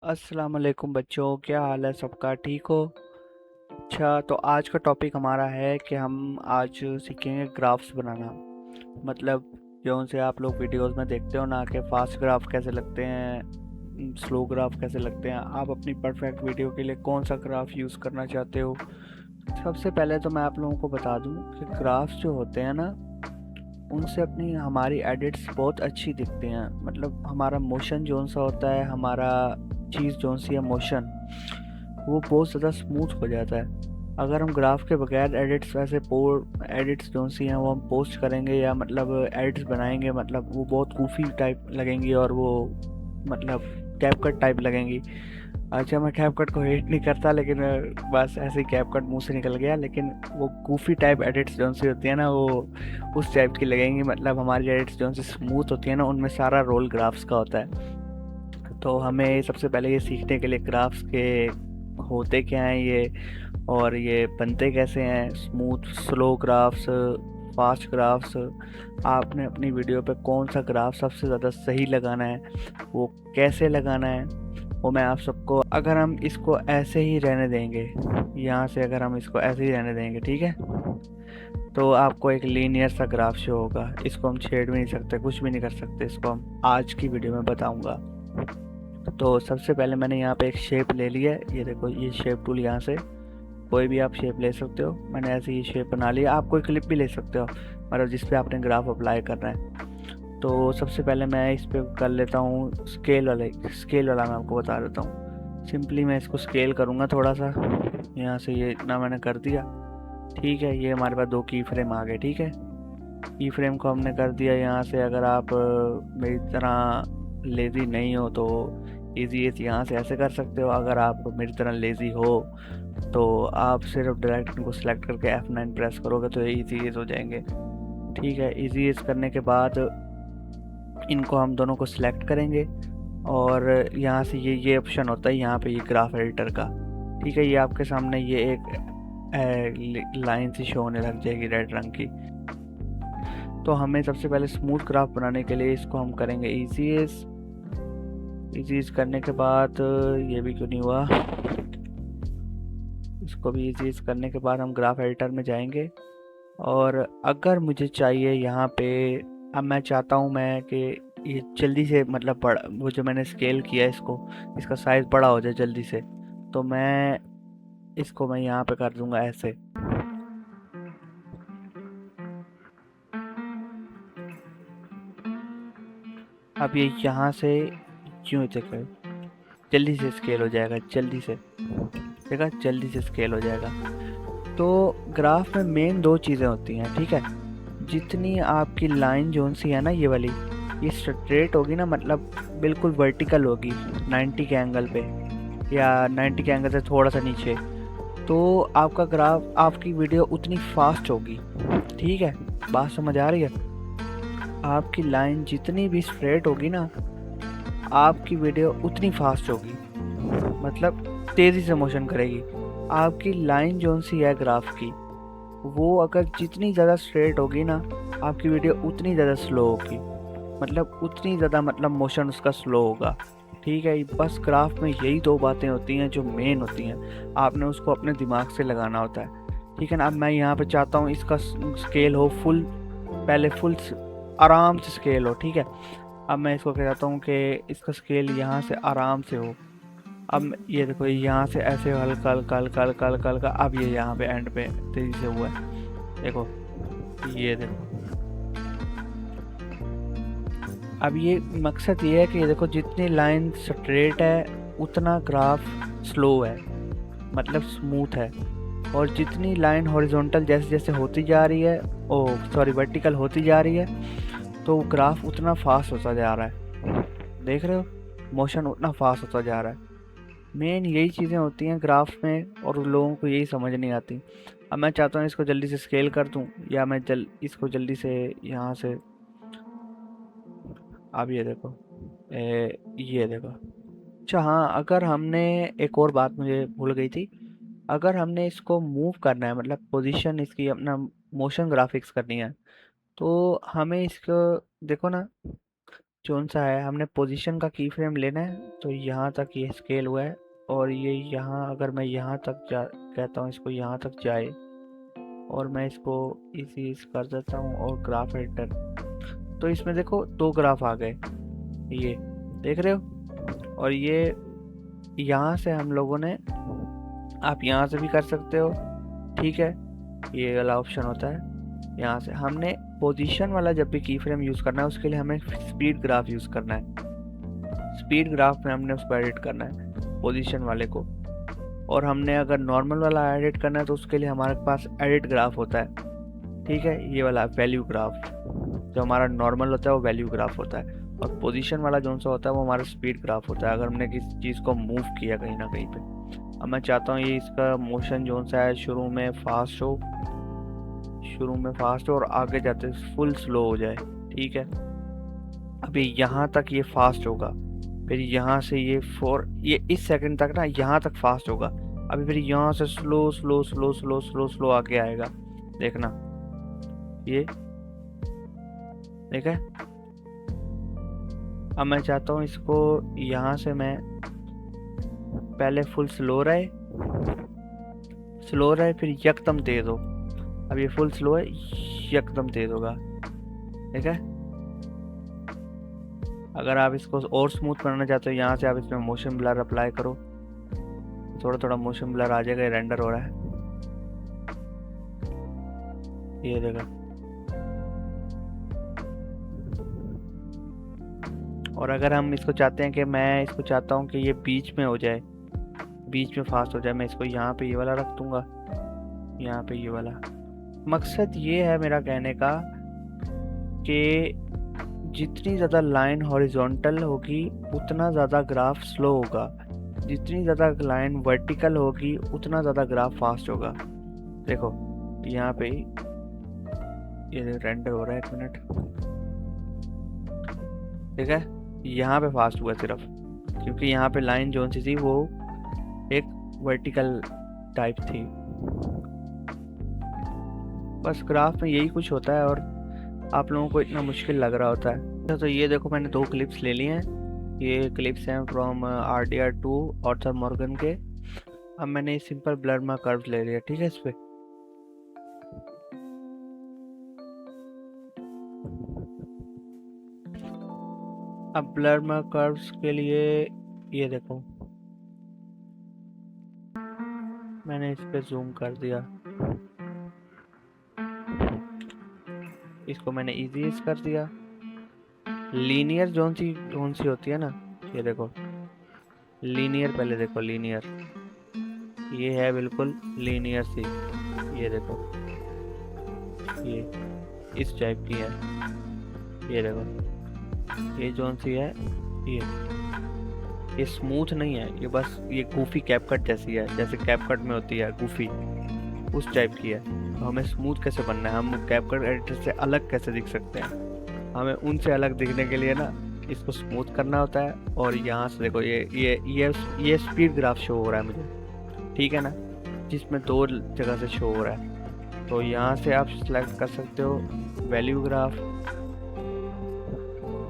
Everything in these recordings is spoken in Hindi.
अस्सलाम वालेकुम बच्चों, क्या हाल है सबका? ठीक हो? अच्छा, तो आज का टॉपिक हमारा है कि हम आज सीखेंगे ग्राफ्स बनाना। मतलब जो उनसे आप लोग वीडियोस में देखते हो ना कि फास्ट ग्राफ कैसे लगते हैं, स्लो ग्राफ कैसे लगते हैं। आप अपनी परफेक्ट वीडियो के लिए कौन सा ग्राफ यूज़ करना चाहते हो? सबसे पहले तो मैं आप लोगों को बता दूं कि ग्राफ्स जो होते हैं ना, उनसे अपनी हमारी एडिट्स बहुत अच्छी दिखती हैं। मतलब हमारा मोशन जोन सा होता है, हमारा चीज़ जोन सी है मोशन, वो बहुत ज़्यादा स्मूथ हो जाता है। अगर हम ग्राफ के बगैर एडिट्स वैसे एडिट्स जोन सी हैं वो हम पोस्ट करेंगे या मतलब एडिट्स बनाएंगे, मतलब वो बहुत गूफी टाइप लगेंगी और वो मतलब कैपकट टाइप लगेंगी। अच्छा, मैं कैपकट को हेट नहीं करता, लेकिन बस ऐसे ही कैपकट मुंह से निकल गया। लेकिन वो गूफी टाइप एडिट्स जोन सी होती है ना, वो उस टाइप की लगेंगी। मतलब हमारी एडिट्स जोन सी स्मूथ होती है ना, उनमें सारा रोल ग्राफ्स का होता है। तो हमें सबसे पहले ये सीखने के लिए ग्राफ्स के होते क्या हैं ये, और ये बनते कैसे हैं, smooth slow graphs, fast graphs, आपने अपनी वीडियो पे कौन सा ग्राफ सबसे ज़्यादा सही लगाना है, वो कैसे लगाना है, वो मैं आप सबको, अगर हम इसको ऐसे ही रहने देंगे, यहाँ से अगर हम इसको ऐसे ही रहने देंगे, ठीक है, तो आपको एक लीनियर सा ग्राफ शो होगा। इसको हम छेड़ भी नहीं सकते, कुछ भी नहीं कर सकते। इसको हम आज की वीडियो में बताऊंगा। तो सबसे पहले मैंने यहाँ पे एक शेप ले लिया है। ये देखो, ये शेप टूल, यहाँ से कोई भी आप शेप ले सकते हो। मैंने ऐसे ही शेप बना लिया। आप कोई क्लिप भी ले सकते हो, मतलब जिस पे आपने ग्राफ अप्लाई करना है। तो सबसे पहले मैं इस पे कर लेता हूँ स्केल वाला मैं आपको बता देता हूँ। सिंपली मैं इसको स्केल करूँगा थोड़ा सा। यहाँ से ये इतना मैंने कर दिया, ठीक है। ये हमारे पास दो की फ्रेम आ गए, ठीक है। की फ्रेम को हमने कर दिया यहाँ से। अगर आप मेरी तरह लेज़ी नहीं हो तो इजी इस यहाँ से ऐसे कर सकते हो। अगर आप मेरी तरह लेज़ी हो तो आप सिर्फ डायरेक्ट इनको सेलेक्ट करके F9 प्रेस करोगे तो ये इजी इज हो जाएंगे, ठीक है। इजी इज करने के बाद इनको हम दोनों को सिलेक्ट करेंगे, और यहाँ से ये ऑप्शन होता है यहाँ पे, ये ग्राफ एडिटर का, ठीक है। ये आपके सामने ये एक लाइन सी शो होने लग जाएगी रेड रंग की। तो हमें सबसे पहले स्मूथ ग्राफ बनाने के लिए इसको हम करेंगे इजी इज करने के बाद ये भी क्यों नहीं हुआ, इसको भी इजी इज करने के बाद हम ग्राफ एडिटर में जाएंगे। और अगर मुझे चाहिए यहाँ पे, अब मैं चाहता हूँ मैं कि ये जल्दी से मतलब बड़ा, वो जो मैंने स्केल किया है इसको, इसका साइज बड़ा हो जाए जल्दी से, तो मैं यहाँ पे कर दूंगा ऐसे। अब ये यहाँ से क्यों देखो, जल्दी से स्केल हो जाएगा, जल्दी से देखा, जल्दी से स्केल हो जाएगा। तो ग्राफ में मेन दो चीज़ें होती हैं, ठीक है। जितनी आपकी लाइन जोन सी है ना, ये वाली, ये स्ट्रेट होगी ना, मतलब बिल्कुल वर्टिकल होगी 90 के एंगल पे, या 90 के एंगल से थोड़ा सा नीचे, तो आपका ग्राफ, आपकी वीडियो उतनी फास्ट होगी, ठीक है। बात समझ आ रही है? आपकी लाइन जितनी भी स्ट्रेट होगी ना, आपकी वीडियो उतनी फास्ट होगी, मतलब तेज़ी से मोशन करेगी। आपकी लाइन जोन सी है ग्राफ की, वो अगर जितनी ज़्यादा स्ट्रेट होगी ना, आपकी वीडियो उतनी ज़्यादा स्लो होगी, मतलब उतनी ज़्यादा मतलब मोशन उसका स्लो होगा, ठीक है। बस ग्राफ में यही दो बातें होती हैं जो मेन होती हैं, आपने उसको अपने दिमाग से लगाना होता है, ठीक है ना। अब मैं यहाँ पे चाहता हूँ इसका स्केल हो फुल, पहले फुल आराम से स्केल हो, ठीक है। अब मैं इसको क्या चाहता हूँ कि इसका स्केल यहाँ से आराम से हो। अब ये देखो, ये यहाँ से ऐसे हल्का हल्का हल्का हल्का हल्का हल्का, अब ये यहाँ पे एंड पे तेजी से हुआ है, देखो, ये देखो। अब ये मकसद ये है कि ये देखो, जितनी लाइन स्ट्रेट है उतना ग्राफ स्लो है, मतलब स्मूथ है। और जितनी लाइन हॉरिजॉन्टल जैसे जैसे होती जा रही है, ओ सॉरी, वर्टिकल होती जा रही है, तो ग्राफ उतना फास्ट होता जा रहा है। देख रहे हो, मोशन उतना फास्ट होता जा रहा है। मेन यही चीज़ें होती हैं ग्राफ में, और उन लोगों को यही समझ नहीं आती। अब मैं चाहता हूँ इसको जल्दी से स्केल कर दूँ, या मैं इसको जल्दी से यहाँ से, अब ये देखो, ये देखो। अच्छा हाँ, अगर हमने, एक और बात मुझे भूल गई थी, अगर हमने इसको मूव करना है, मतलब पोजीशन इसकी अपना मोशन ग्राफिक्स करनी है, तो हमें इसको देखो ना, कौन सा है, हमने पोजीशन का की फ्रेम लेना है, तो यहाँ तक ये स्केल हुआ है, और ये यहाँ अगर मैं यहाँ तक जा कहता हूँ इसको यहाँ तक जाए, और मैं इसको इसी कर देता हूँ और ग्राफ एडिटर, तो इसमें देखो दो ग्राफ आ गए, ये देख रहे हो। और ये यहाँ से हम लोगों ने, आप यहाँ से भी कर सकते हो, ठीक है, ये वाला ऑप्शन होता है। यहाँ से हमने पोजीशन वाला जब भी की फ्रेम यूज़ करना है, उसके लिए हमें स्पीड ग्राफ यूज़ करना है। स्पीड ग्राफ में हमने उसको एडिट करना है पोजीशन वाले को, और हमने अगर नॉर्मल वाला एडिट करना है तो उसके लिए हमारे पास एडिट ग्राफ होता है, ठीक है, ये वाला वैल्यू ग्राफ। जो हमारा नॉर्मल होता है वो वैल्यू ग्राफ होता है, और पोजीशन वाला जो सा होता है वो हमारा स्पीड ग्राफ होता है, अगर हमने किसी चीज़ को मूव किया कहीं ना कहीं पे। अब मैं चाहता हूँ ये इसका मोशन जो सा है शुरू में फास्ट हो, और आगे जाते फुल स्लो हो जाए, ठीक है। अभी यहाँ तक ये फास्ट होगा, फिर यहाँ से ये इस सेकंड तक ना यहाँ तक फास्ट होगा, अभी फिर यहाँ से slow slow slow slow slow slow आगे आएगा, देखना ये, ठीक है। अब मैं चाहता हूँ इसको यहाँ से मैं पहले फुल स्लो रहे, फिर यकदम तेज हो। अब ये फुल स्लो है, यकदम तेज होगा, ठीक है। अगर आप इसको और स्मूथ बनाना चाहते हो, यहाँ से आप इसमें मोशन ब्लर अप्लाई करो, थोड़ा थोड़ा मोशन ब्लर आ जाएगा, रेंडर हो रहा है, ये देखा। और अगर हम इसको चाहते हैं कि मैं इसको चाहता हूँ कि ये बीच में हो जाए, बीच में फास्ट हो जाए, मैं इसको यहाँ पे ये वाला रख दूंगा, यहाँ पे ये वाला। मकसद ये है मेरा कहने का कि जितनी ज़्यादा लाइन हॉरिजॉन्टल होगी उतना ज़्यादा ग्राफ स्लो होगा, जितनी ज़्यादा लाइन वर्टिकल होगी उतना ज़्यादा ग्राफ फास्ट होगा। देखो यहाँ पे ये रेंडर हो रहा है, 1 मिनट, ठीक है। यहाँ पे फास्ट हुआ सिर्फ क्योंकि यहाँ पे लाइन जो सी थी वो एक वर्टिकल टाइप थी। बस ग्राफ में यही कुछ होता है और आप लोगों को इतना मुश्किल लग रहा होता है। तो ये देखो मैंने 2 क्लिप्स ले लिए हैं, ये क्लिप्स हैं फ्रॉम RDR2 ऑर्थर मॉर्गन के। अब मैंने सिंपल ब्लर में कर्व ले लिया, ठीक है। इस पे अब ब्लर में कर्व्स के लिए ये देखो मैंने इस पे जूम कर दिया, इसको मैंने इजी कर दिया। लीनियर जोन सी होती है ना, ये देखो लीनियर, पहले देखो लीनियर, ये है बिल्कुल लीनियर सी, ये देखो ये इस टाइप की है, ये देखो ये जोन सी है, ये स्मूथ नहीं है, ये बस ये गूफी कैपकट जैसी है, जैसे कैपकट में होती है गूफी, उस टाइप की है। तो हमें स्मूथ कैसे बनना है, हम कैपकट एडिटर से अलग कैसे दिख सकते हैं, हमें उनसे अलग दिखने के लिए ना इसको स्मूथ करना होता है। और यहाँ से देखो ये स्पीड ग्राफ शो हो रहा है मुझे, ठीक है ना, जिसमें 2 जगह से शो हो रहा है। तो यहाँ से आप सिलेक्ट कर सकते हो वैल्यू ग्राफ,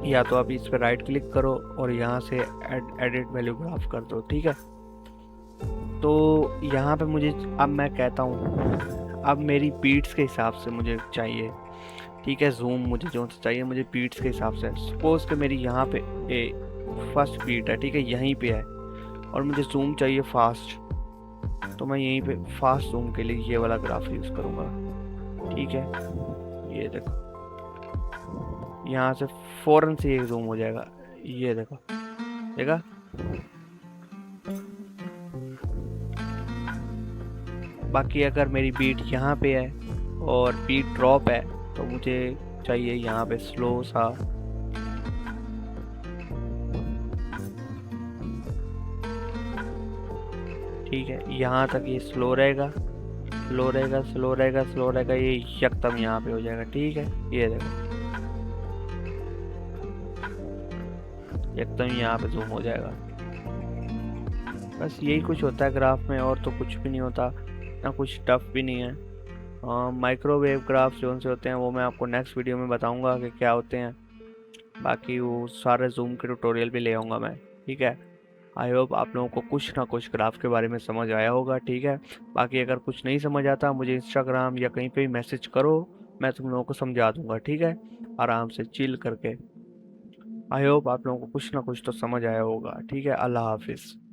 या तो आप इस पर राइट क्लिक करो और यहाँ से एडिट वैल्यू ग्राफ कर दो, ठीक है। तो यहाँ पे मुझे, अब मैं कहता हूँ अब मेरी बीट्स के हिसाब से मुझे चाहिए, ठीक है। जूम मुझे जो चाहिए मुझे बीट्स के हिसाब से, सपोज कि मेरी यहाँ पे फर्स्ट बीट है, ठीक है, यहीं पे है, और मुझे जूम चाहिए फास्ट, तो मैं यहीं पे फास्ट जूम के लिए ये वाला ग्राफ यूज़ करूँगा, ठीक है। ये देखो यहाँ से फौरन से एक जूम हो जाएगा, ये देखो, देखा। बाकी अगर मेरी बीट यहाँ पे है और बीट ड्रॉप है तो मुझे चाहिए यहाँ पे स्लो सा, ठीक है। यहाँ तक ये स्लो रहेगा, स्लो रहेगा, स्लो रहेगा, स्लो रहेगा, ये यकदम यहाँ पे हो जाएगा, ठीक है। ये देखो एकदम यहाँ पे जूम हो जाएगा। बस यही कुछ होता है ग्राफ में, और तो कुछ भी नहीं होता, ना कुछ टफ भी नहीं है। माइक्रोवेव ग्राफ जो से होते हैं वो मैं आपको नेक्स्ट वीडियो में बताऊंगा कि क्या होते हैं। बाकी वो सारे जूम के ट्यूटोरियल भी ले आऊँगा मैं। ठीक है। आई होप आप लोगों को कुछ ना कुछ ग्राफ के बारे में समझ आया होगा। ठीक है। बाकी अगर कुछ नहीं समझ आता मुझे इंस्टाग्राम या कहीं पे भी मैसेज करो, मैं तुम लोगों को समझा दूंगा। ठीक है। आराम से चिल करके। आई होप आप लोगों को कुछ ना कुछ तो समझ आया होगा। ठीक है। अल्लाह हाफिज़।